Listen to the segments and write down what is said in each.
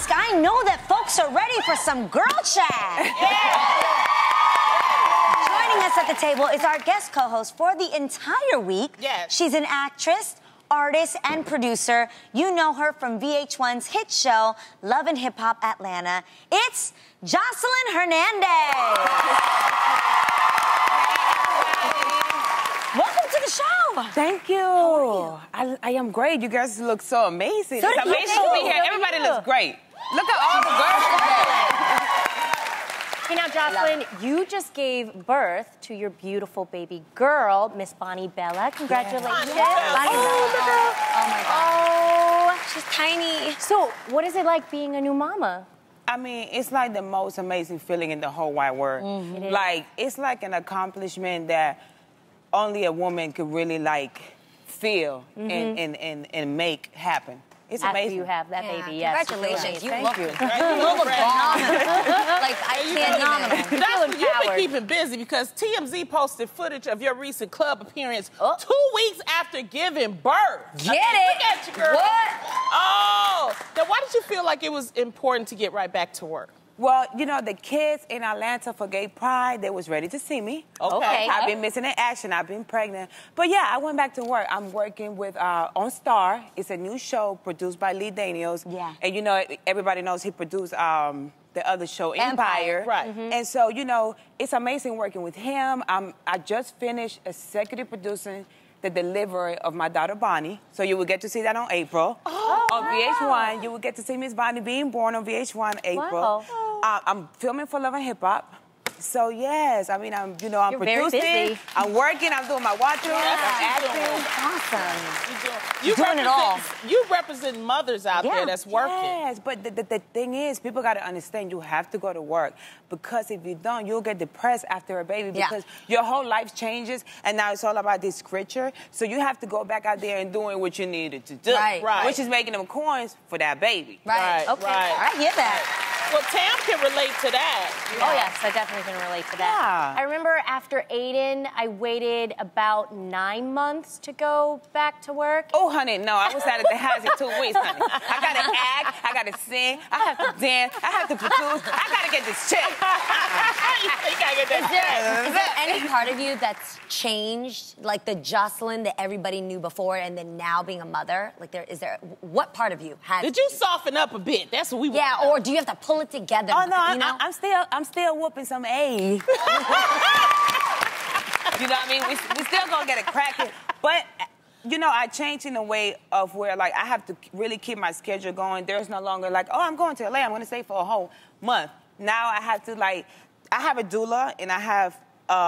ask. I know that folks are ready for some girl chat. Joining us at the table is our guest co-host for the entire week. Yes. She's an actress, artist, and producer. You know her from VH1's hit show, Love and Hip Hop Atlanta. It's Joseline Hernandez. Welcome to the show. Thank you. I am great. You guys look so amazing. So It's do you. amazing to be here. Everybody looks great. Look at all the girls today. Hey, now, Joseline, you just gave birth to your beautiful baby girl, Miss Bonnie Bella. Congratulations. Oh my God. Oh, she's tiny. So, what is it like being a new mama? I mean, it's like the most amazing feeling in the whole wide world. Mm-hmm. Like, it's like an accomplishment that only a woman could really, like, feel and make happen. It's After amazing. you have that baby, yes. Congratulations. You Thank look you. phenomenal. Like, I can't even. That's you've empowered. been keeping busy because TMZ posted footage of your recent club appearance 2 weeks after giving birth. Get it? Look at you, girl. What? Oh. Now, why did you feel like it was important to get right back to work? Well, you know, the kids in Atlanta for Gay Pride, they was ready to see me. Okay. I've been missing in action. I've been pregnant. But yeah, I went back to work. I'm working with on Star. It's a new show produced by Lee Daniels. Yeah. And you know, everybody knows he produced the other show, Empire. Right. And so, you know, it's amazing working with him. I just finished executive producing the delivery of my daughter Bonnie. So you will get to see that on April. On VH1, you will get to see Miss Bonnie being born on VH1 April. Wow. I'm filming for Love and Hip Hop. So yes, I mean, I'm You're very producing, busy. I'm working, I'm doing my watch-ons, I'm acting. Awesome. You doing it all. You represent mothers out there that's working. Yes, but the thing is, people got to understand you have to go to work because if you don't, you'll get depressed after a baby because your whole life changes and now it's all about this scripture. So you have to go back out there and doing what you needed to do. Right. Which is making them coins for that baby. Right. Okay. I hear that. Well, Tam can relate to that. Oh, yes, I definitely can relate to that. Yeah. I remember after Aiden, I waited about 9 months to go back to work. Oh, honey, no, I was out at the house in 2 weeks, honey. I gotta act, I gotta sing, I have to dance, I have to produce, I gotta get this check. You gotta get that. Is there any part of you that's changed, like the Joseline that everybody knew before, and then now being a mother? Like, what part of you has? Did you soften up a bit? That's what we want. Yeah, or do you have to pull it together? Oh, no, you know? I'm still whooping some A. You know what I mean? We still gonna get it cracking. But, you know, I changed in a way of where, like, I have to really keep my schedule going. There's no longer, like, oh, I'm going to LA. I'm gonna stay for a whole month. Now I have to, like, I have a doula, and I have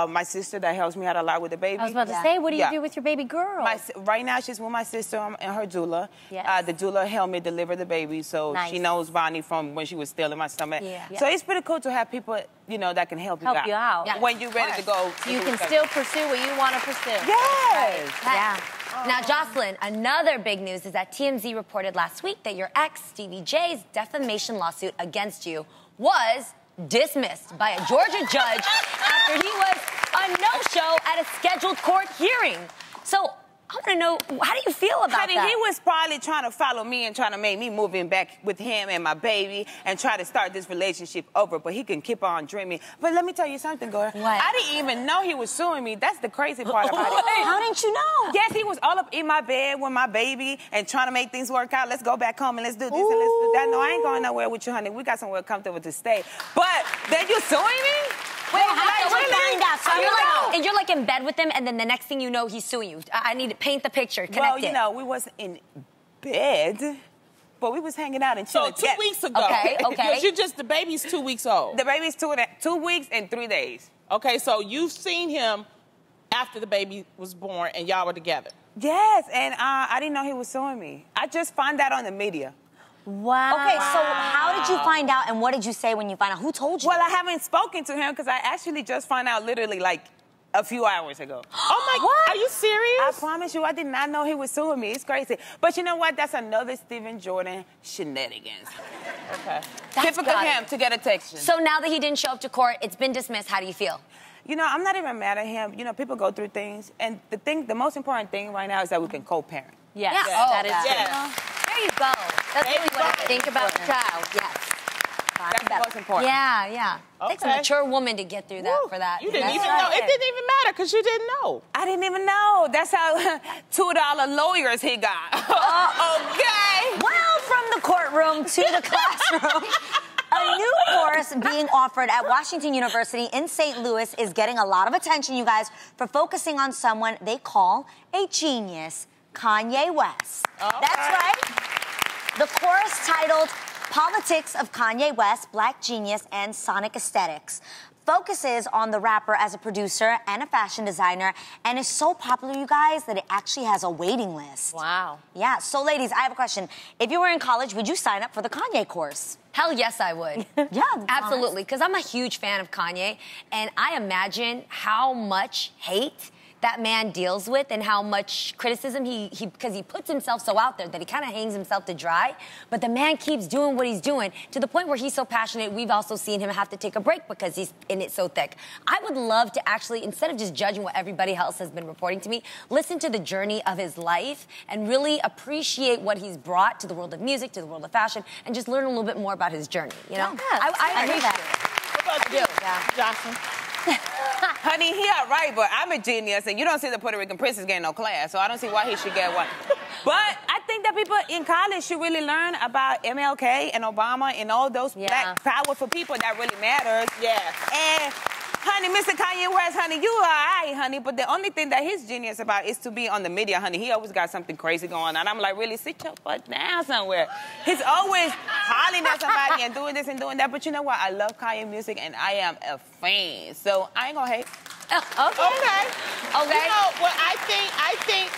my sister that helps me out a lot with the baby. I was about to say, what do you do with your baby girl? Right now, she's with my sister and her doula. Yes. The doula helped me deliver the baby, so Nice. she knows Bonnie from when she was still in my stomach. Yeah. So it's pretty cool to have people, you know, that can help you out. Yeah. When you're ready to go. You can still pursue what you want to pursue. Yes. Yeah. Now, Joseline, another big news is that TMZ reported last week that your ex, Stevie J's defamation lawsuit against you was dismissed by a Georgia judge after he was a no-show at a scheduled court hearing. So, I want to know, how do you feel about Honey, that? he was probably trying to follow me and trying to make me move in back with him and my baby and try to start this relationship over, but he can keep on dreaming. But let me tell you something, girl. What? I didn't even know he was suing me. That's the crazy part about it. How didn't you know? Yes, he was all up in my bed with my baby and trying to make things work out. Let's go back home and let's do this and let's do that. No, I ain't going nowhere with you, honey. We got somewhere comfortable to stay. But then you suing me? Wait, how did you find out? So I you're like in bed with him, and then the next thing you know, he's suing you. I need to paint the picture, connect Well, it. you know, we wasn't in bed, but we was hanging out and So chilling. 2 weeks ago. Okay. Because the baby's 2 weeks old. The baby's 2 weeks and 3 days. Okay, so you've seen him after the baby was born and y'all were together. Yes, and I didn't know he was suing me. I just found out on the media. Wow. Okay, so how did you find out, and what did you say when you found out? Who told you? Well, I haven't spoken to him because I actually just found out literally like a few hours ago. Oh my God, are you serious? I promise you, I did not know he was suing me. It's crazy. But you know what? That's another Stephen Jordan shenanigans. Okay. Typical him to get attention. So now that he didn't show up to court, it's been dismissed. How do you feel? You know, I'm not even mad at him. You know, people go through things. And the most important thing right now is that we can co-parent. Yes, Yeah. that is Oh, true. Yeah. There you go. That's really what I Think about the child. Yes. That's the most important. Yeah, yeah. Okay. Takes a mature woman to get through that for that. You didn't That's even right. know. It didn't even matter because you didn't know. I didn't even know. That's how $2 lawyers he got. Okay. Well, from the courtroom to the classroom. A new course being offered at Washington University in St. Louis is getting a lot of attention, you guys, for focusing on someone they call a genius, Kanye West. That's right. The course titled Politics of Kanye West, Black Genius, and Sonic Aesthetics focuses on the rapper as a producer and a fashion designer, and is so popular, you guys, that it actually has a waiting list. Wow. Yeah, so ladies, I have a question. If you were in college, would you sign up for the Kanye course? Hell yes, I would. Yeah. Absolutely, because I'm a huge fan of Kanye, and I imagine how much hate that man deals with and how much criticism because he puts himself so out there that he kind of hangs himself to dry. But the man keeps doing what he's doing to the point where he's so passionate, we've also seen him have to take a break because he's in it so thick. I would love to actually, instead of just judging what everybody else has been reporting to me, listen to the journey of his life and really appreciate what he's brought to the world of music, to the world of fashion, and just learn a little bit more about his journey, you know? Yeah, I agree that. What about you, Jocelyn? Honey, he all right, but I'm a genius, and you don't see the Puerto Rican princess getting no class, so I don't see why he should get one. But I think that people in college should really learn about MLK and Obama and all those black powerful people that really matters. Yes. And, honey, Mr. Kanye West, honey, you all right, honey, but the only thing that he's genius about is to be on the media, honey. He always got something crazy going on. I'm like, really, sit your butt down somewhere. He's always hollering at somebody and doing this and doing that, but you know what? I love Kanye music, and I am a fan, so I ain't gonna hate. Okay. You know what I think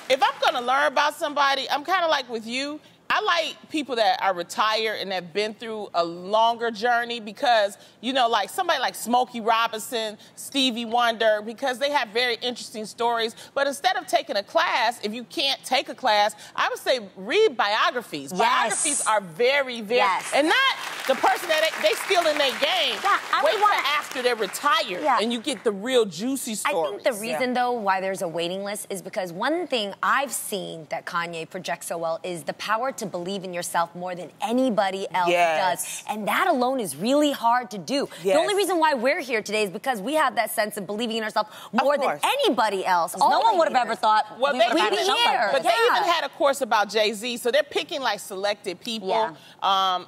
if I'm gonna learn about somebody, I'm kind of like with you. I like people that are retired and have been through a longer journey because, you know, like somebody like Smokey Robinson, Stevie Wonder, because they have very interesting stories. But instead of taking a class, if you can't take a class, I would say read biographies. Yes. Biographies are very, very, and not the person that they still in their game. Yeah, Wait till after they're retired and you get the real juicy stories. I think the reason, though, why there's a waiting list is because one thing I've seen that Kanye projects so well is the power to believe in yourself more than anybody else does. And that alone is really hard to do. The only reason why we're here today is because we have that sense of believing in ourselves more than anybody else. No one would have ever thought well, we'd be here. But they even had a course about Jay-Z, so they're picking like selected people. Yeah.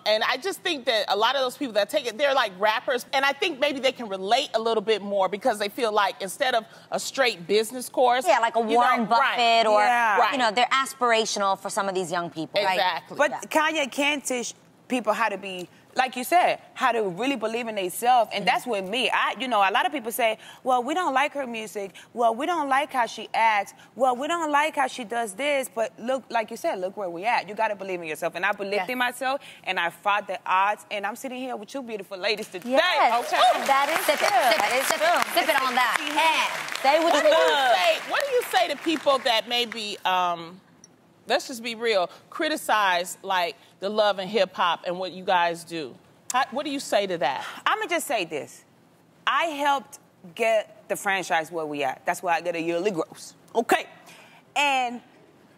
And I just think that a lot of those people that take it, they're like rappers. And I think maybe they can relate a little bit more because they feel like instead of a straight business course. Yeah, like a Warren Buffett or, Yeah. you know, they're aspirational for some of these young people. Exactly. But Kanye can teach people how to be, like you said, how to really believe in themselves. And that's with me. You know, a lot of people say, well, we don't like her music. Well, we don't like how she acts. Well, we don't like how she does this. But look, like you said, look where we at. You got to believe in yourself. And I believed in myself, and I fought the odds. And I'm sitting here with you beautiful ladies today. Yes. Okay. That is true. Sip it on that. Say what you love. What do you say to people that maybe, let's just be real, criticize like the love and hip hop and what you guys do? What do you say to that? I'm going to just say this. I helped get the franchise where we at. That's why I get a yearly gross. Okay. And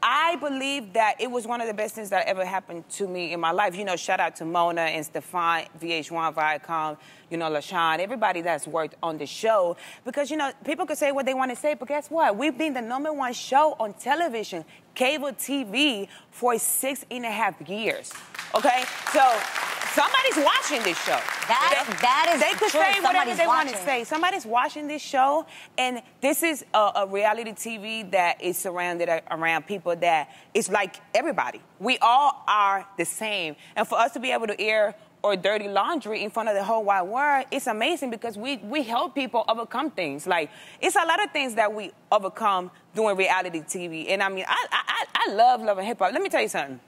I believe that it was one of the best things that ever happened to me in my life. You know, shout out to Mona and Stefan, VH1, Viacom, you know, LaShawn, everybody that's worked on the show. Because, you know, people could say what they want to say, but guess what? We've been the #1 show on television, cable TV, for 6.5 years. Okay? So somebody's watching this show. That is They could true. say whatever Somebody's they want to watching. say. Somebody's watching this show, and this is a reality TV that is surrounded around people that is like everybody. We all are the same. And for us to be able to air or dirty laundry in front of the whole wide world, it's amazing because we help people overcome things. Like, it's a lot of things that we overcome doing reality TV. And I mean, I love and hip hop. Let me tell you something.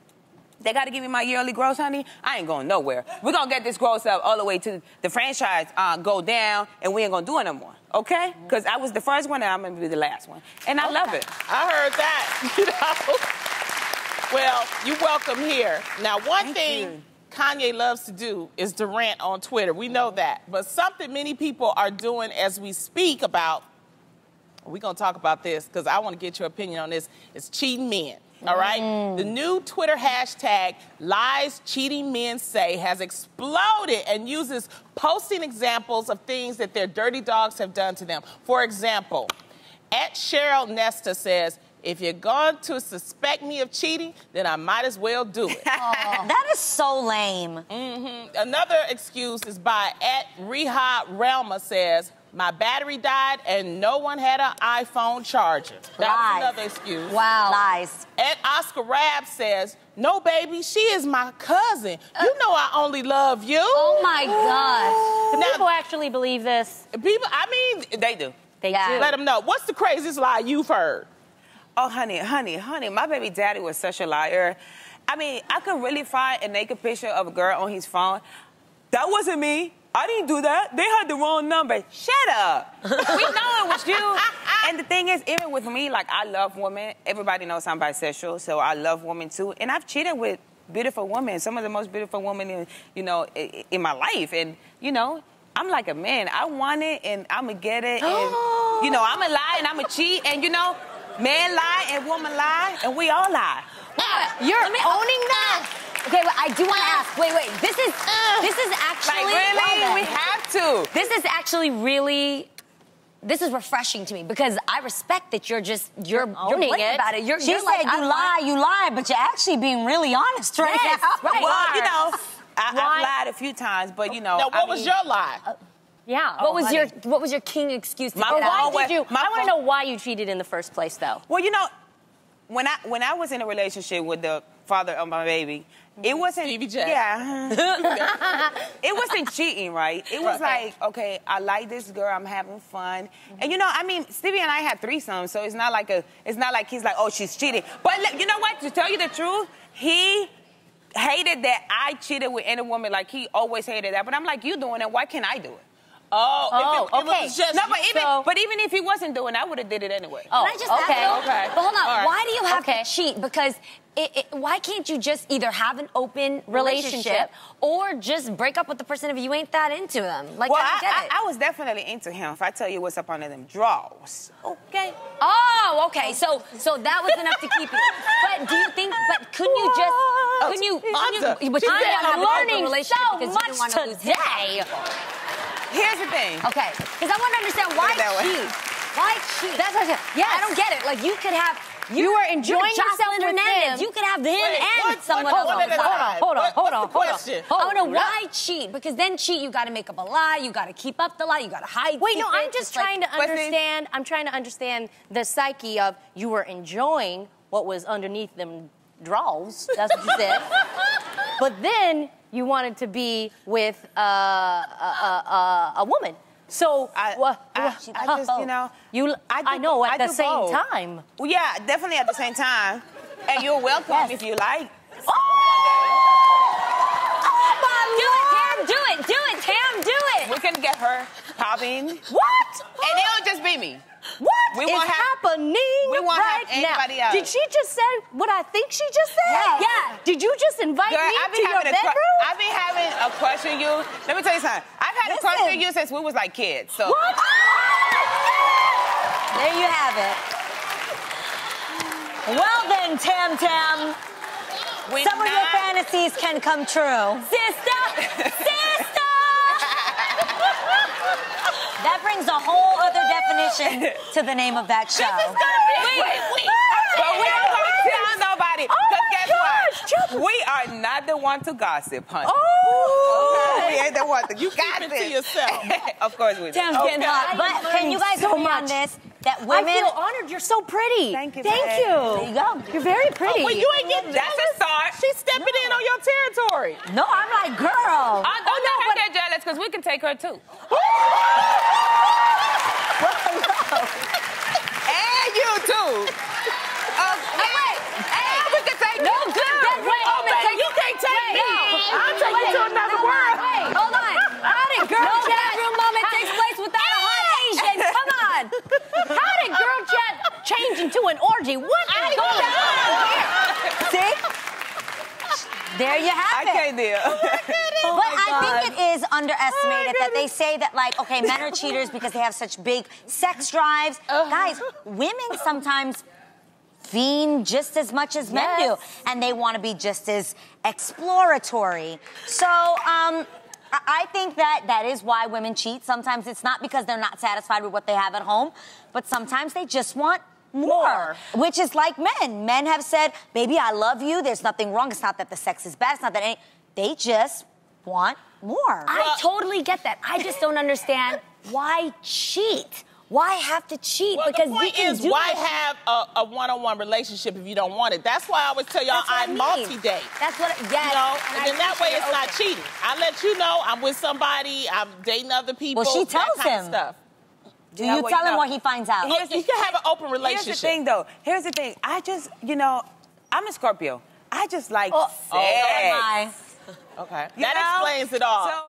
They got to give me my yearly gross, honey. I ain't going nowhere. We're going to get this gross up all the way to the franchise go down, and we ain't going to do it no more, okay? Because I was the first one, and I'm going to be the last one. And I love it. I heard that, you know. Well, you're welcome here. Now, one thing Kanye loves to do is to rant on Twitter. We know that. But something many people are doing as we speak about, we're going to talk about this because I want to get your opinion on this, is cheating men. All right? The new Twitter hashtag, lies cheating men say, has exploded and uses posting examples of things that their dirty dogs have done to them. For example, @Cheryl Nesta says, if you're going to suspect me of cheating, then I might as well do it. That is so lame. Another excuse is by @Reha says, my battery died and no one had an iPhone charger. That's another excuse. Wow. Lies. Oscar Rab says, no, baby, she is my cousin. You know I only love you. Oh, my gosh. Do people actually believe this? People, I mean, they do. They Yeah. do. Let them know. What's the craziest lie you've heard? Oh, honey, my baby daddy was such a liar. I mean, I could really find a naked picture of a girl on his phone. That wasn't me. I didn't do that. They had the wrong number. Shut up. We know it was you. And the thing is, even with me, like, I love women. Everybody knows I'm bisexual, so I love women, too. And I've cheated with beautiful women, some of the most beautiful women, in my life. And, I'm like a man. I want it, and I'm going to get it. And, I'm going to lie, and I'm going to cheat. And, men lie and women lie, and we all lie. You're owning that? Okay, but I do want to ask. Wait. This is actually... Like, really? We have to. This is actually really... This is refreshing to me because I respect that you're owning it. about it. She you're said like, you lie, but you're actually being really honest right Yes, now. right. Well, I've lied a few times, but, Now, what was your lie? Yeah. What was your king excuse to My get out? phone I want to know why you cheated in the first place, though. Well, when I was in a relationship with the father of my baby, it wasn't... Stevie J. Yeah. It wasn't cheating, right? It was like, okay, I like this girl, I'm having fun. And Stevie and I had threesomes, so it's not like he's like, oh, she's cheating. But you know what? To tell you the truth, he hated that I cheated with any woman. Like, he always hated that. But I'm like, you doing it, why can't I do it? Oh, if it okay. was just... No, but even if he wasn't doing it, I would have did it anyway. Can I just ask though? Okay. But hold on, All right. why do you have to cheat? Because why can't you just either have an open relationship or just break up with the person if you ain't that into them? Like, Well, I don't get it. I was definitely into him, if I tell you what's up under them drawers. Okay. Oh, okay. So that was enough to keep you. But do you think? But couldn't you just? Couldn't you? But you didn't have an open relationship because you didn't want to lose him. Here's the thing. Okay. Because I want to understand why cheat. Why cheat? That's what I said. Yeah, I don't get it. Like, you could have. You were enjoying yourself Joseline with Hernandez. him. You could have him and someone else. Hold on. Question. I want to know why cheat? Because then cheat, you got to make up a lie. You got to keep up the lie. You got to hide. Wait, no, I'm secrets. just trying to understand. I'm trying to understand the psyche of you were enjoying what was underneath them drawers. That's what you said. But then you wanted to be with a woman. So I know at the do same both. time. Well, yeah, definitely at the same time. And you're welcome if you like. Do it, Tam, do it. We can get her popping. What? And it'll just be me. What We is won't have- happening we won't have right anybody now? else. Did she just say what I think she just said? Yeah. Did you just invite Girl, me to your bedroom? I've been having a crush on you. Let me tell you something. I've had a crush on you since we was like kids. So. What? There you have it. Well then, Tam, some of your fantasies can come true. Sister. That brings a whole other definition to the name of that show. Wait. But we don't want to tell nobody. Because guess what? We are not the one to gossip, honey. Oh! We ain't the one to. You got Keep it to yourself. Of course we do. Tam's getting hot. But can you guys agree on this? That women... I feel honored. You're so pretty. Thank you, Thank babe. you. There you go. You're very pretty. Well, you ain't getting That's a start. She's stepping in on your territory. No, I'm like, girl. Don't let her get jealous because we can take her too. And you too. We can take No you good too. bedroom moment. You can't take me. I'll take you to another world. Wait, hold on. How did girl bedroom moment takes place without a hot Asian? Come on. How did girl chat change into an orgy? What is going on here? See? There you have I it. can't deal. But I think it is underestimated that they say that, like, okay, men are cheaters because they have such big sex drives. Guys, women sometimes fiend just as much as men do, and they want to be just as exploratory. So, I think that is why women cheat. Sometimes it's not because they're not satisfied with what they have at home, but sometimes they just want more. Which is like men. Men have said, baby, I love you. There's nothing wrong. It's not that the sex is bad. It's not that they just want more. I totally get that. I just don't understand why cheat. Why have to cheat? Well, because the point is, why have a one-on-one relationship if you don't want it? That's why I always tell y'all I multi-date. That's what, You know, and then that way it's not cheating. I let you know I'm with somebody, I'm dating other people. Well, she tells that kind him. Of stuff. Do you tell him what he finds out? You can have an open relationship. Here's the thing, though. Here's the thing. I just, I'm a Scorpio. I just like sex. Oh, my. Okay. You That know? explains it all. So